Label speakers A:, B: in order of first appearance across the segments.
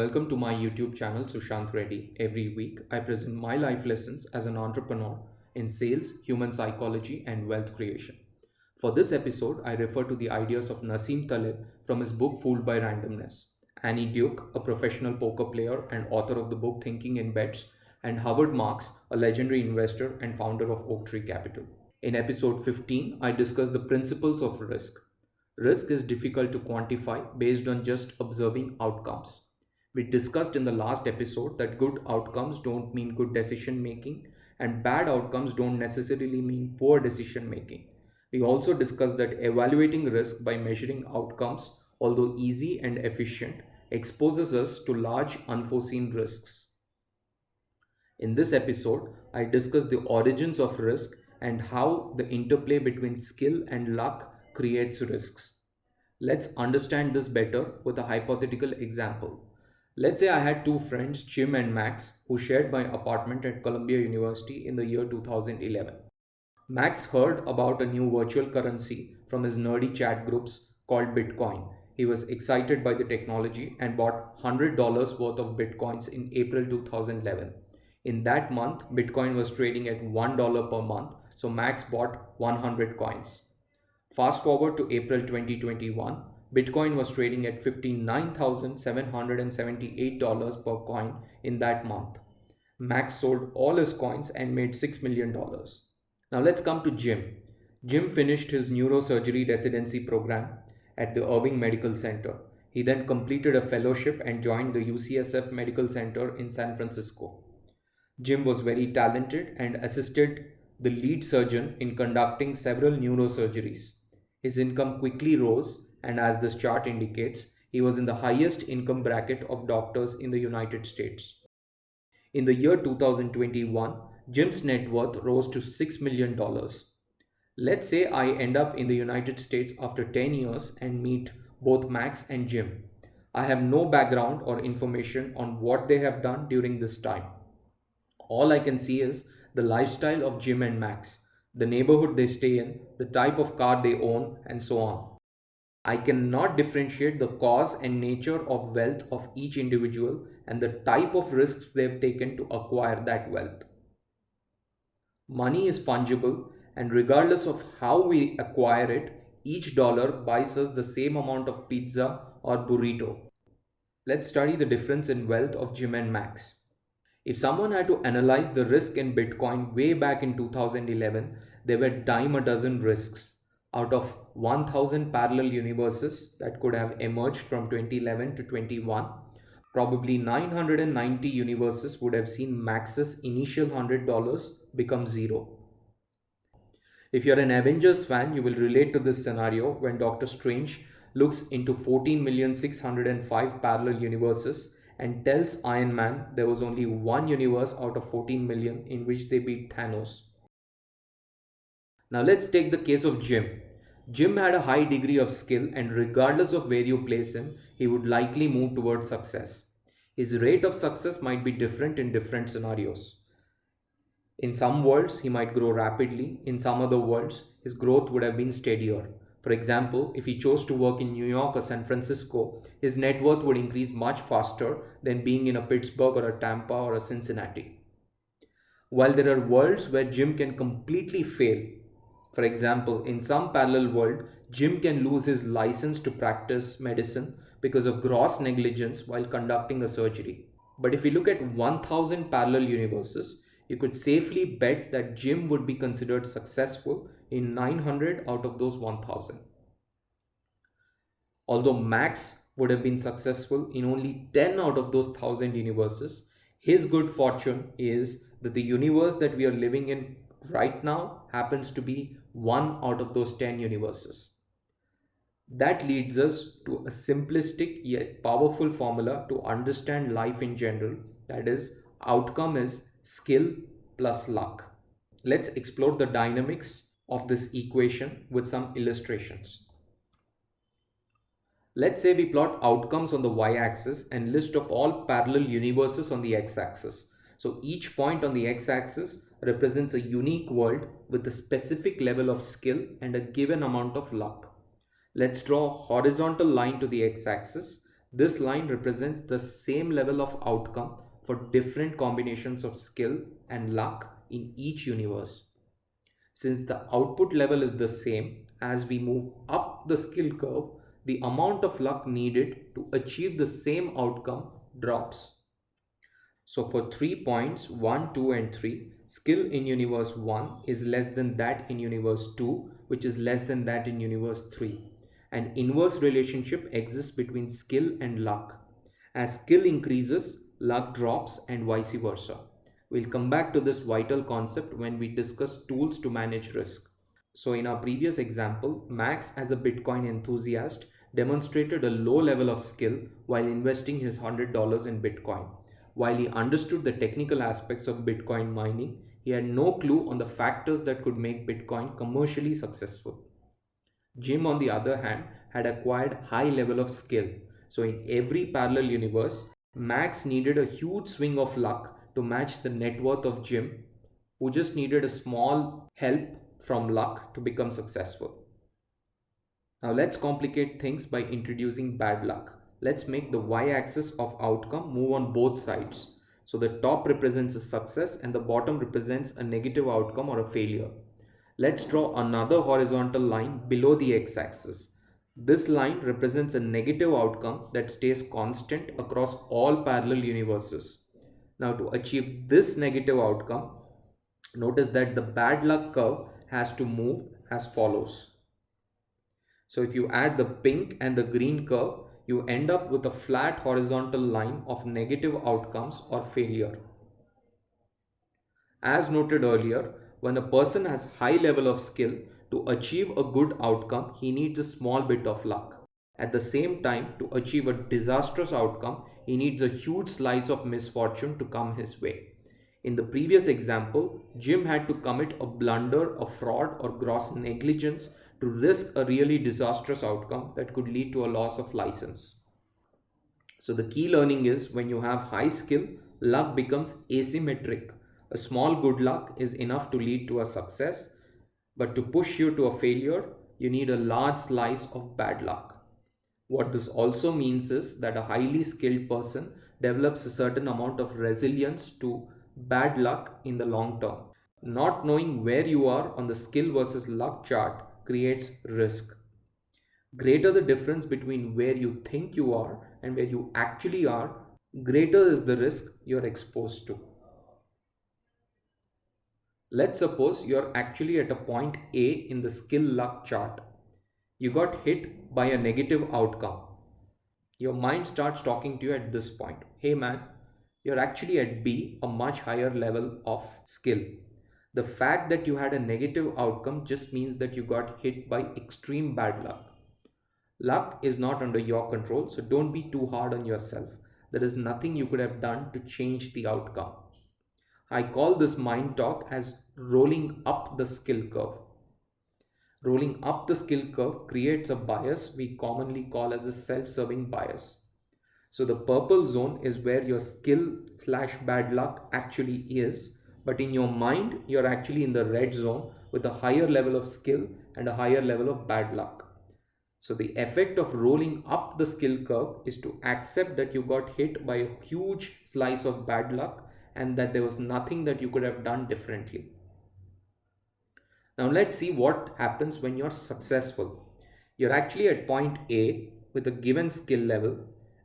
A: welcome to my YouTube channel Sushant Reddy. Every week, I present my life lessons as an entrepreneur in sales, human psychology, and wealth creation. For this episode, I refer to the ideas of Nassim Taleb from his book Fooled by Randomness, Annie Duke, a professional poker player and author of the book Thinking in Bets, and Howard Marks, a legendary investor and founder of Oaktree Capital. In episode 15, I discuss the principles of risk. Risk is difficult to quantify based on just observing outcomes. We discussed in the last episode that good outcomes don't mean good decision making and bad outcomes don't necessarily mean poor decision making. We also discussed that evaluating risk by measuring outcomes, although easy and efficient, exposes us to large unforeseen risks. In this episode, I discuss the origins of risk and how the interplay between skill and luck creates risks. Let's understand this better with a hypothetical example. Let's say I had two friends, Jim and Max, who shared my apartment at Columbia University in the year 2011. Max heard about a new virtual currency from his nerdy chat groups called Bitcoin. He was excited by the technology and bought $100 worth of Bitcoins in April 2011. In that month, Bitcoin was trading at $1 per month, so Max bought 100 coins. Fast forward to April 2021, Bitcoin was trading at $59,778 per coin in that month. Max sold all his coins and made $6 million. Now let's come to Jim. Jim finished his neurosurgery residency program at the Irving Medical Center. He then completed a fellowship and joined the UCSF Medical Center in San Francisco. Jim was very talented and assisted the lead surgeon in conducting several neurosurgeries. His income quickly rose, and as this chart indicates, he was in the highest income bracket of doctors in the United States. In the year 2021, Jim's net worth rose to $6 million. Let's say I end up in the United States after 10 years and meet both Max and Jim. I have no background or information on what they have done during this time. All I can see is the lifestyle of Jim and Max, the neighborhood they stay in, the type of car they own, and so on. I cannot differentiate the cause and nature of wealth of each individual and the type of risks they've taken to acquire that wealth. Money is fungible, and regardless of how we acquire it, each dollar buys us the same amount of pizza or burrito. Let's study the difference in wealth of Jim and Max. If someone had to analyze the risk in Bitcoin way back in 2011, there were dime a dozen risks. Out of 1,000 parallel universes that could have emerged from 2011 to 21, probably 990 universes would have seen Max's initial $100 become zero. If you're an Avengers fan, you will relate to this scenario when Doctor Strange looks into 14,605 parallel universes and tells Iron Man there was only one universe out of 14 million in which they beat Thanos. Now let's take the case of Jim. Jim had a high degree of skill, and regardless of where you place him, he would likely move towards success. His rate of success might be different in different scenarios. In some worlds, he might grow rapidly. In some other worlds, his growth would have been steadier. For example, if he chose to work in New York or San Francisco, his net worth would increase much faster than being in a Pittsburgh or a Tampa or a Cincinnati. While there are worlds where Jim can completely fail, for example, in some parallel world, Jim can lose his license to practice medicine because of gross negligence while conducting a surgery. But if we look at 1,000 parallel universes, you could safely bet that Jim would be considered successful in 900 out of those 1,000. Although Max would have been successful in only 10 out of those 1,000 universes, his good fortune is that the universe that we are living in right now happens to be one out of those 10 universes. That leads us to a simplistic yet powerful formula to understand life in general. That is, outcome is skill plus luck. Let's explore the dynamics of this equation with some illustrations. Let's say we plot outcomes on the y-axis and list of all parallel universes on the x-axis. So each point on the x-axis represents a unique world with a specific level of skill and a given amount of luck. Let's draw a horizontal line to the x-axis. This line represents the same level of outcome for different combinations of skill and luck in each universe. Since the output level is the same, as we move up the skill curve, the amount of luck needed to achieve the same outcome drops. So for 3 points 1, 2 and 3, skill in universe 1 is less than that in universe 2, which is less than that in universe 3. An inverse relationship exists between skill and luck. As skill increases, luck drops and vice versa. We'll come back to this vital concept when we discuss tools to manage risk. So in our previous example, Max, as a Bitcoin enthusiast, demonstrated a low level of skill while investing his $100 in Bitcoin. While he understood the technical aspects of Bitcoin mining, he had no clue on the factors that could make Bitcoin commercially successful. Jim, on the other hand, had acquired high level of skill. So in every parallel universe, Max needed a huge swing of luck to match the net worth of Jim, who just needed a small help from luck to become successful. Now let's complicate things by introducing bad luck. Let's make the y-axis of outcome move on both sides. So the top represents a success and the bottom represents a negative outcome or a failure. Let's draw another horizontal line below the x-axis. This line represents a negative outcome that stays constant across all parallel universes. Now to achieve this negative outcome, notice that the bad luck curve has to move as follows. So if you add the pink and the green curve, you end up with a flat horizontal line of negative outcomes or failure. As noted earlier, when a person has high level of skill, to achieve a good outcome, he needs a small bit of luck. At the same time, to achieve a disastrous outcome, he needs a huge slice of misfortune to come his way. In the previous example, Jim had to commit a blunder, a fraud, or gross negligence to risk a really disastrous outcome that could lead to a loss of license. So the key learning is when you have high skill, luck becomes asymmetric. A small good luck is enough to lead to a success, but to push you to a failure, you need a large slice of bad luck. What this also means is that a highly skilled person develops a certain amount of resilience to bad luck in the long term. Not knowing where you are on the skill versus luck chart creates risk. Greater the difference between where you think you are and where you actually are, greater is the risk you're exposed to. Let's suppose you're actually at a point A in the skill luck chart. You got hit by a negative outcome. Your mind starts talking to you at this point. Hey man, you're actually at B, a much higher level of skill. The fact that you had a negative outcome just means that you got hit by extreme bad luck. Luck is not under your control, so don't be too hard on yourself. There is nothing you could have done to change the outcome. I call this mind talk as rolling up the skill curve. Rolling up the skill curve creates a bias we commonly call as the self-serving bias. So the purple zone is where your skill slash bad luck actually is, but in your mind, you're actually in the red zone with a higher level of skill and a higher level of bad luck. So the effect of rolling up the skill curve is to accept that you got hit by a huge slice of bad luck and that there was nothing that you could have done differently. Now let's see what happens when you're successful. You're actually at point A with a given skill level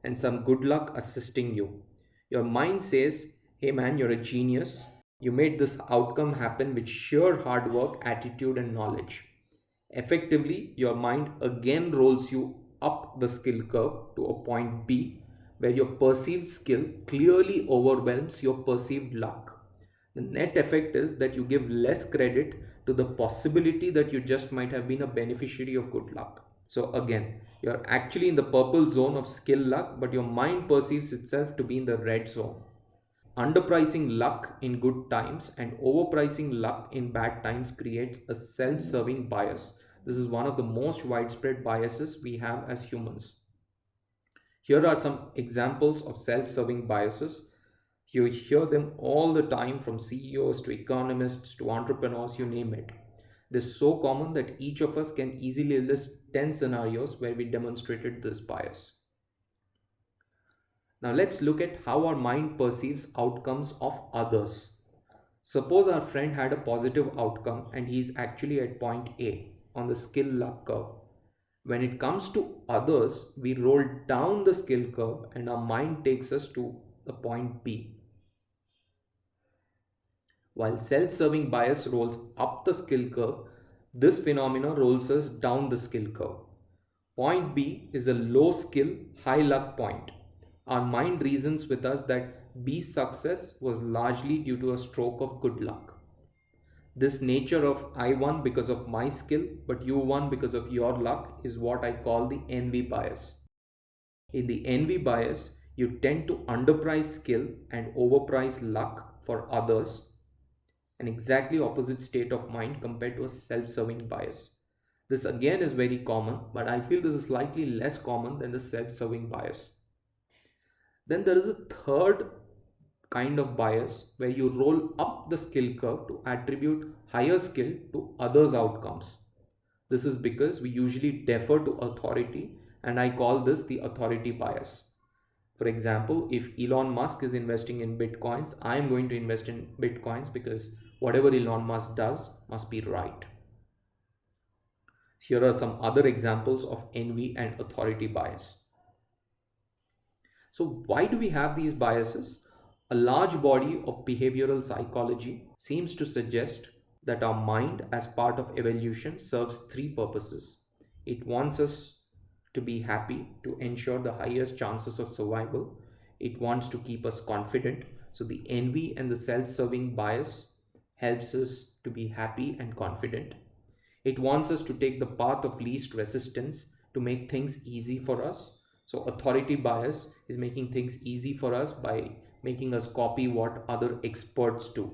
A: and some good luck assisting you. Your mind says, hey man, you're a genius. You made this outcome happen with sheer hard work, attitude and knowledge. Effectively, your mind again rolls you up the skill curve to a point B where your perceived skill clearly overwhelms your perceived luck. The net effect is that you give less credit to the possibility that you just might have been a beneficiary of good luck. So again, you're actually in the purple zone of skill luck, but your mind perceives itself to be in the red zone. Underpricing luck in good times and overpricing luck in bad times creates a self-serving bias. This is one of the most widespread biases we have as humans. Here are some examples of self-serving biases. You hear them all the time from CEOs to economists to entrepreneurs, you name it. This is so common that each of us can easily list 10 scenarios where we demonstrated this bias. Now let's look at how our mind perceives outcomes of others. Suppose our friend had a positive outcome and he is actually at point A on the skill luck curve. When it comes to others, we roll down the skill curve and our mind takes us to the point B. While self-serving bias rolls up the skill curve, this phenomenon rolls us down the skill curve. Point B is a low skill, high luck point. Our mind reasons with us that B's success was largely due to a stroke of good luck. This nature of I won because of my skill, but you won because of your luck is what I call the envy bias. In the envy bias, you tend to underprice skill and overprice luck for others, an exactly opposite state of mind compared to a self-serving bias. This again is very common, but I feel this is slightly less common than the self-serving bias. Then there is a third kind of bias where you roll up the skill curve to attribute higher skill to others' outcomes. This is because we usually defer to authority, and I call this the authority bias. For example, if Elon Musk is investing in bitcoins, I am going to invest in bitcoins because whatever Elon Musk does must be right. Here are some other examples of envy and authority bias. So why do we have these biases? A large body of behavioral psychology seems to suggest that our mind as part of evolution serves three purposes. It wants us to be happy to ensure the highest chances of survival. It wants to keep us confident. So the envy and the self-serving bias helps us to be happy and confident. It wants us to take the path of least resistance to make things easy for us. So authority bias is making things easy for us by making us copy what other experts do.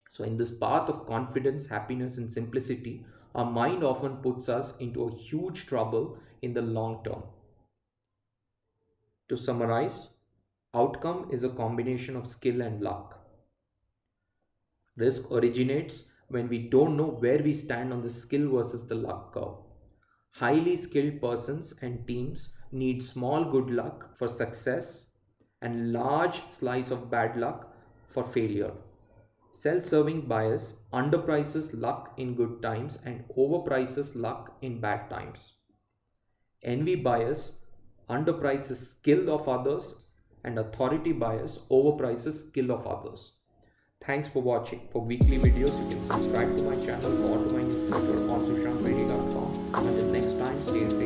A: So in this path of confidence, happiness, and simplicity, our mind often puts us into a huge trouble in the long term. To summarize, outcome is a combination of skill and luck. Risk originates when we don't know where we stand on the skill versus the luck curve. Highly skilled persons and teams need small good luck for success and large slice of bad luck for failure. Self-serving bias underprices luck in good times and overprices luck in bad times. Envy bias underprices skill of others and authority bias overprices skill of others. Thanks for watching. For weekly videos, you can subscribe to my channel or to my newsletter on sushantreddy.com. Until next time, stay safe.